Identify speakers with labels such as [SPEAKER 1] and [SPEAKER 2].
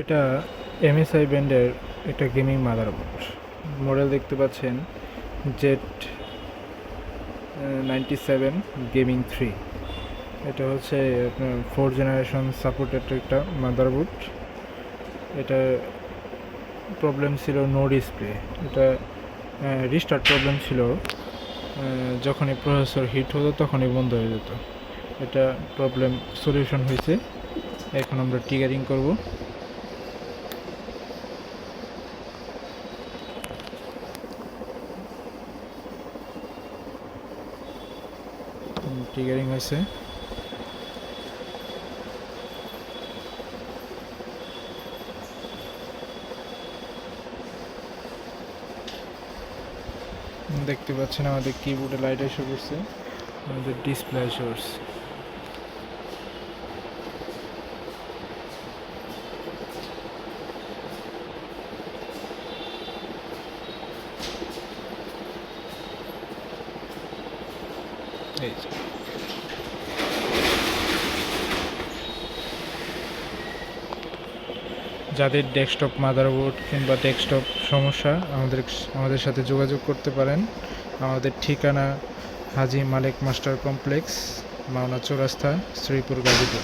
[SPEAKER 1] এটা MSI ব্র্যান্ডের একটা গেমিং মাদারবোর্ড। মডেল দেখতে পাচ্ছেন Z97 গেমিং 3। এটা হচ্ছে আপনার 4 জেনারেশন সাপোর্টেড একটা মাদারবোর্ড। এটা প্রবলেম ছিল নো ডিসপ্লে। এটা রিস্টার্ট প্রবলেম ছিল, যখনই প্রসেসর হিট হতো তখনই বন্ধ হয়ে যেত। এটা প্রবলেম সলিউশন হয়েছে। এখন আমরা ট্রিগারিং করব। ট্রিগারিং হয়েছে। দেখতে পাচ্ছেন আমাদের কিবোর্ডে লাইট এসে পড়ছে, আমাদের ডিসপ্লে এসে পড়ছে। এই যে যাদের ডেস্কটপ মাদারবোর্ড কিংবা ডেস্কটপ সমস্যা, আমাদের সাথে যোগাযোগ করতে পারেন। আমাদের ঠিকানা হাজী মালেক মাস্টার কমপ্লেক্স, মাওনা চৌরাস্তা, শ্রীপুর, গাজীপুর।